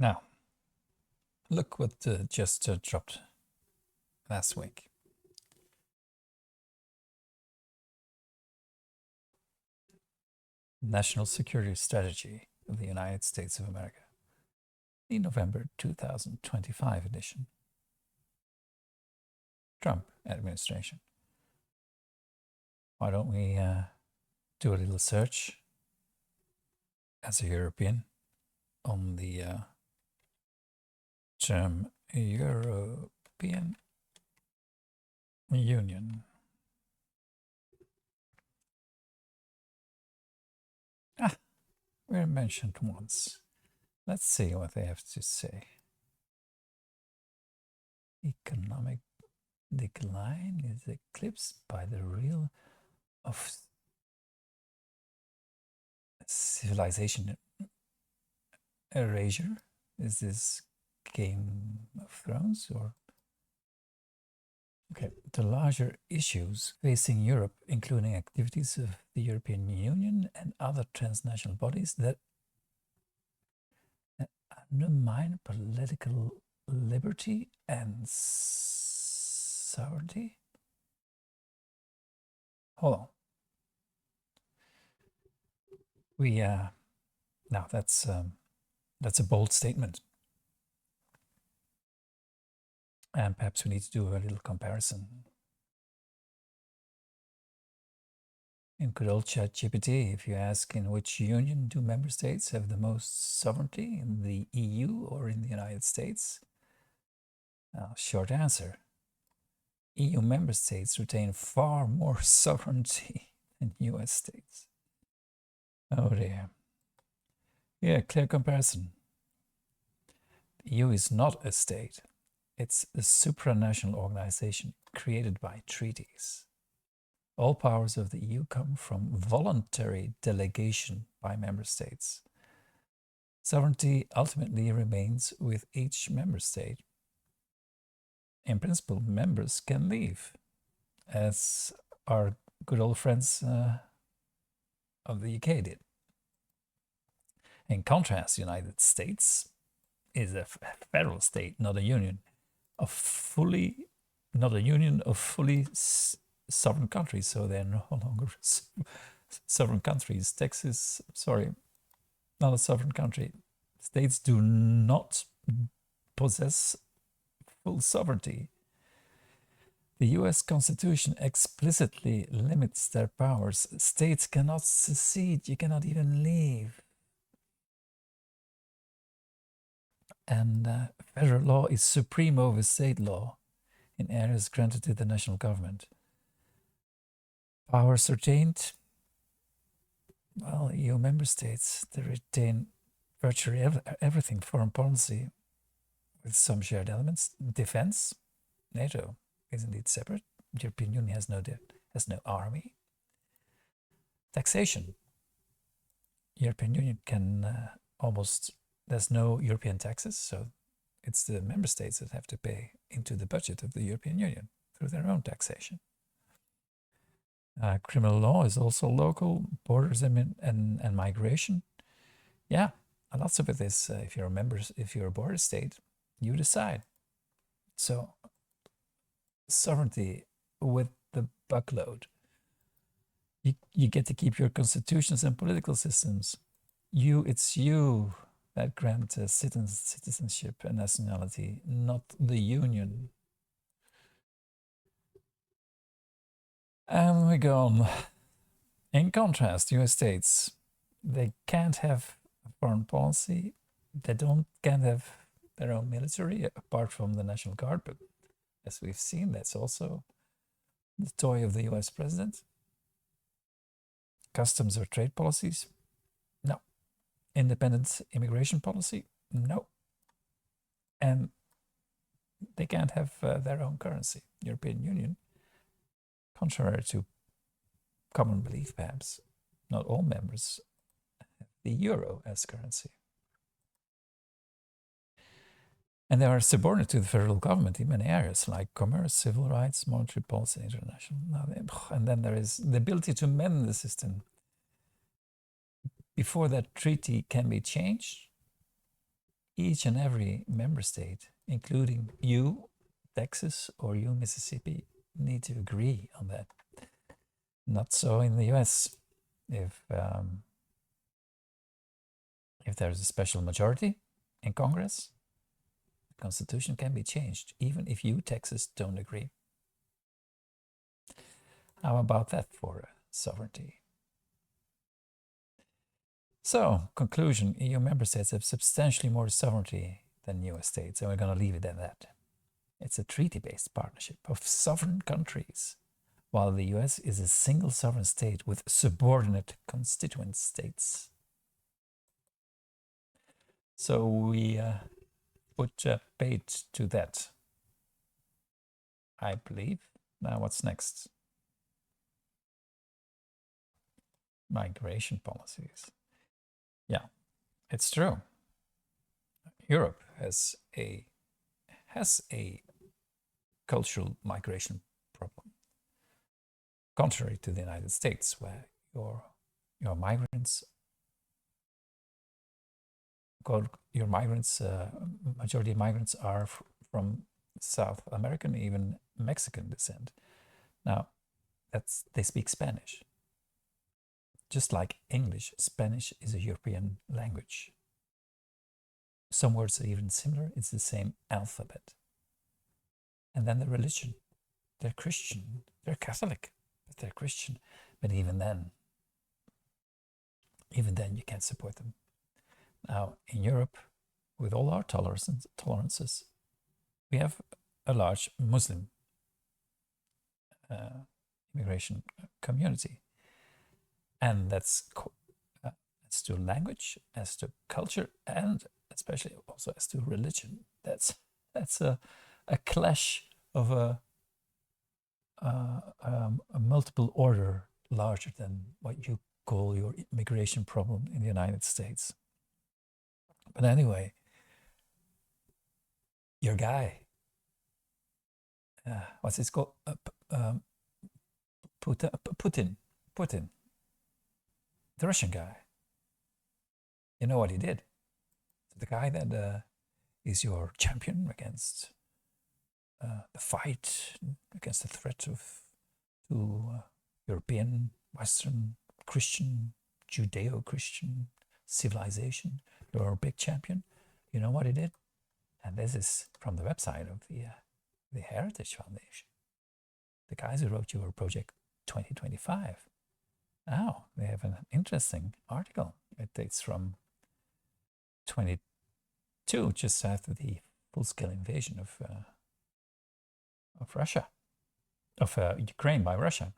Now, look what just dropped last week. National Security Strategy of the United States of America, the November 2025 edition. Trump administration. Why don't we do a little search as a European on the term European Union. We're mentioned once. Let's see what they have to say. Economic decline is eclipsed by the real of civilization erasure. Is this Game of Thrones or? Okay, the larger issues facing Europe, including activities of the European Union and other transnational bodies that undermine political liberty and sovereignty. Hold on. We now that's a bold statement, and perhaps we need to do a little comparison. In good old ChatGPT, if you ask in which union do member states have the most sovereignty, in the EU or in the United States? Short answer. EU member states retain far more sovereignty than US states. Oh dear. Yeah, clear comparison. The EU is not a state. It's a supranational organization created by treaties. All powers of the EU come from voluntary delegation by member states. Sovereignty ultimately remains with each member state. In principle, members can leave, as our good old friends of the UK did. In contrast, the United States is a federal state, not a union of fully sovereign countries, so they're no longer sovereign countries. Texas, sorry, not a sovereign country. States do not possess full sovereignty. The US Constitution explicitly limits their powers. States cannot secede, you cannot even leave. And federal law is supreme over state law in areas granted to the national government. Powers retained, well, EU member states, they retain virtually everything. Foreign policy with some shared elements. Defense, NATO is indeed separate. The European Union has no army. Taxation, European Union can there's no European taxes, so it's the member states that have to pay into the budget of the European Union through their own taxation. Criminal law is also local. Borders and migration. Yeah, lots of it is if you're a border state, you decide. So sovereignty with the buckload. You get to keep your constitutions and political systems. It's you that grant citizenship and nationality, not the union. And we go on. In contrast, US states, they can't have foreign policy. They can't have their own military apart from the National Guard, but as we've seen, that's also the toy of the US president. Customs or trade policies? No. Independent immigration policy? No. And they can't have their own currency. European Union, contrary to common belief perhaps, not all members have the euro as currency. And they are subordinate to the federal government in many areas like commerce, civil rights, monetary policy, international. And then there is the ability to amend the system. Before that treaty can be changed, each and every member state, including you, Texas, or you, Mississippi, need to agree on that. Not so in the US. If there's a special majority in Congress, the Constitution can be changed, even if you, Texas, don't agree. How about that for sovereignty? So, conclusion, EU member states have substantially more sovereignty than US states, and we're going to leave it at that. It's a treaty-based partnership of sovereign countries, while the US is a single sovereign state with subordinate constituent states. So we put paid to that, I believe. Now what's next? Migration policies. Yeah, it's true. Europe has a cultural migration problem, contrary to the United States, where your migrants, majority of migrants are from South American, even Mexican descent. Now, they speak Spanish. Just like English, Spanish is a European language. Some words are even similar. It's the same alphabet. And then the religion. They're Christian. They're Catholic, but they're Christian. But even then you can't support them. Now, in Europe, with all our tolerances, we have a large Muslim immigration community. And that's as to language, as to culture, and especially also as to religion. That's a clash of a multiple order larger than what you call your immigration problem in the United States. But anyway, your guy, what's it called? Putin, the Russian guy. You know what he did? The guy that is your champion against the fight, against the threat to European, Western, Christian, Judeo-Christian civilization. You're a big champion. You know what he did? And this is from the website of the Heritage Foundation. The guys who wrote your project 2025. Now they have an interesting article. It dates from 22, just after the full-scale invasion of Russia, of Ukraine by Russia.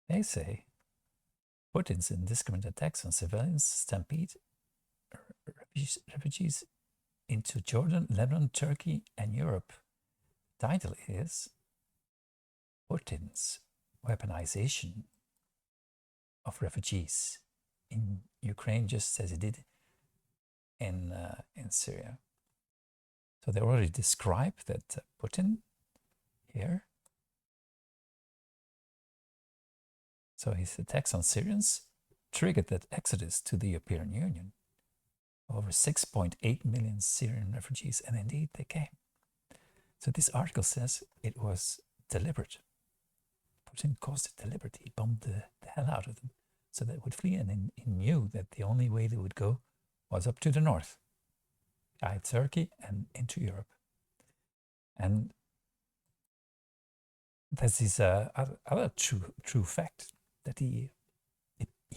They say Putin's indiscriminate attacks on civilians stampede refugees into Jordan, Lebanon, Turkey, and Europe. The title is Putin's weaponization of refugees in Ukraine, just as he did in Syria. So they already described that Putin here. So his attacks on Syrians triggered that exodus to the European Union. Over 6.8 million Syrian refugees, and indeed they came. So this article says it was deliberate. Putin caused it deliberately. He bombed the hell out of them so they would flee, and he knew that the only way they would go was up to the north, by Turkey and into Europe. And there's this other true fact that he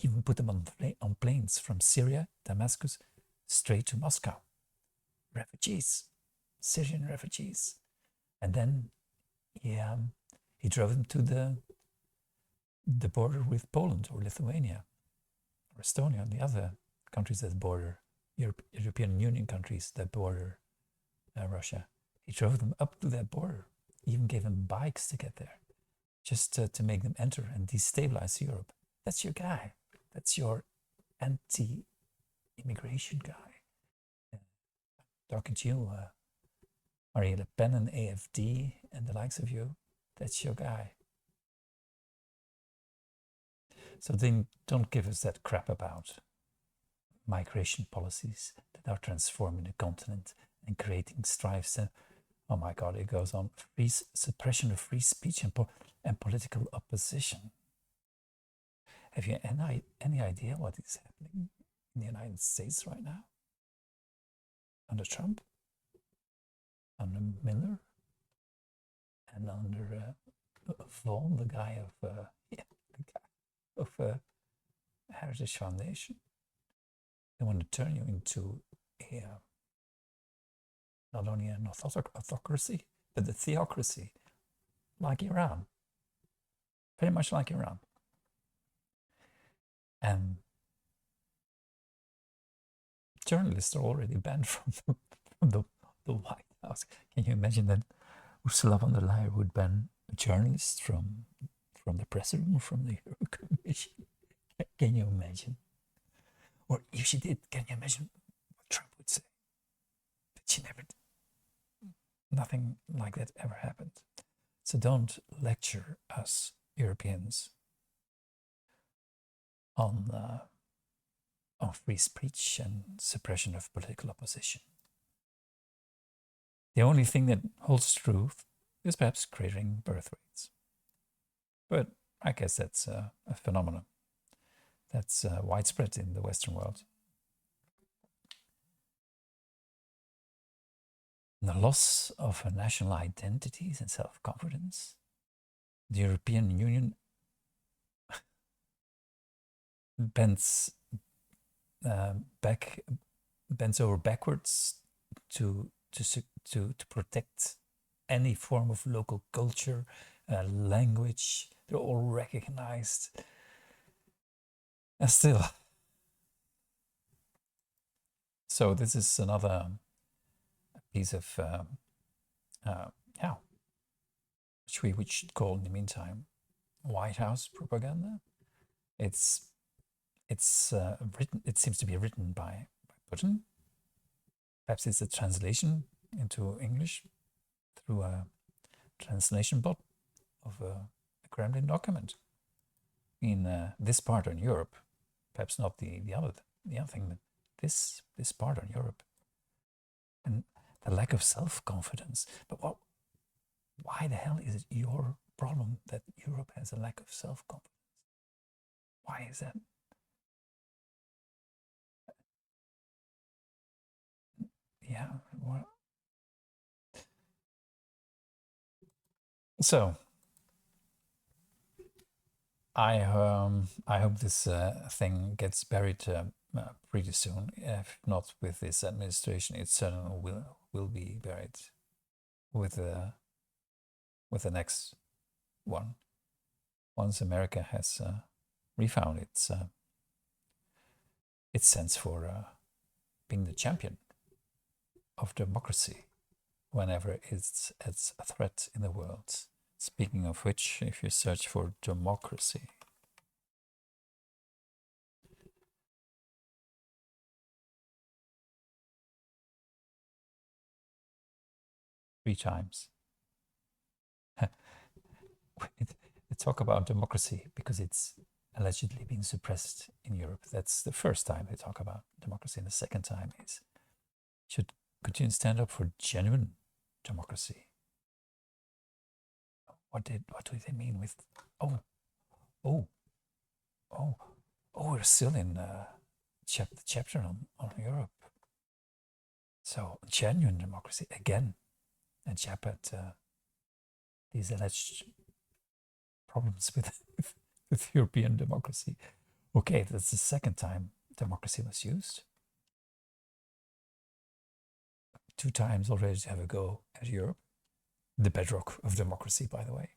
even put them on planes from Syria, Damascus, straight to Moscow. Refugees, Syrian refugees. And then he drove them to the border with Poland or Lithuania or Estonia and the other countries that border, European Union countries that border Russia. He drove them up to that border, even gave them bikes to get there, just to make them enter and destabilize Europe. That's your guy. That's your anti-immigration guy. Talking to you, Marine Le Pen and AFD and the likes of you, that's your guy. So then don't give us that crap about migration policies that are transforming the continent and creating strifes. And oh my God, it goes on. Suppression of free speech and political opposition. Have you any idea what is happening in the United States right now? Under Trump, under Miller, and under Vaughan, the guy of Heritage Foundation. They want to turn you into a not only an autocracy, but a theocracy, like Iran, very much like Iran. And journalists are already banned from the White House. Can you imagine that Ursula von der Leyen would ban journalists from the press room, from the Euro Commission? Can you imagine? Or if she did, can you imagine what Trump would say? But she never did. Nothing like that ever happened. So don't lecture us Europeans on free speech and suppression of political opposition. The only thing that holds true is perhaps creating birth rates. But I guess that's a phenomenon that's widespread in the Western world. The loss of national identities and self-confidence. The European Union bends over backwards to protect any form of local culture, language. They're all recognized. And still. So this is another piece of, which we should call in the meantime White House propaganda. It's written. It seems to be written by Putin. Perhaps it's a translation into English through a translation bot of a Kremlin document in this part on Europe. Perhaps not the other thing, but this part on Europe. And the lack of self-confidence. But why the hell is it your problem that Europe has a lack of self-confidence? Why is that? Yeah. Well, so I hope this thing gets buried pretty soon. If not with this administration, it certainly will be buried with the next one. Once America has refound its sense for being the champion of democracy whenever it's a threat in the world. Speaking of which, if you search for democracy, three times. They talk about democracy because it's allegedly being suppressed in Europe. That's the first time they talk about democracy. And the second time is should continue to stand up for genuine democracy. What do they mean with we're still in chapter on Europe. So genuine democracy again, a jab at these alleged problems with European democracy. Okay, that's the second time democracy was used. 2 times already to have a go at Europe. The bedrock of democracy, by the way.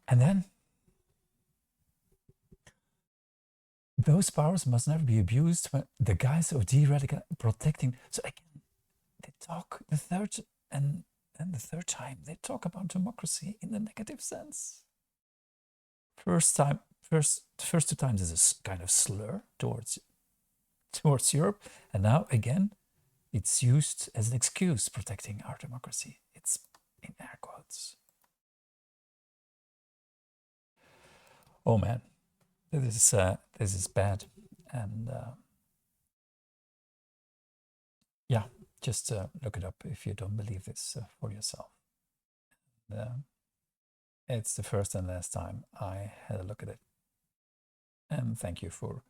And then those powers must never be abused when the guise of protecting. So again, they talk the third time they talk about democracy in the negative sense. First 2 times is a kind of slur towards Europe, and now again it's used as an excuse protecting our democracy. It's in air quotes. Oh man, this is bad, and yeah, just look it up if you don't believe this for yourself. It's the first and last time I had a look at it, and thank you for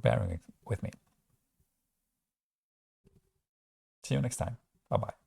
bearing with me. See you next time. Bye bye.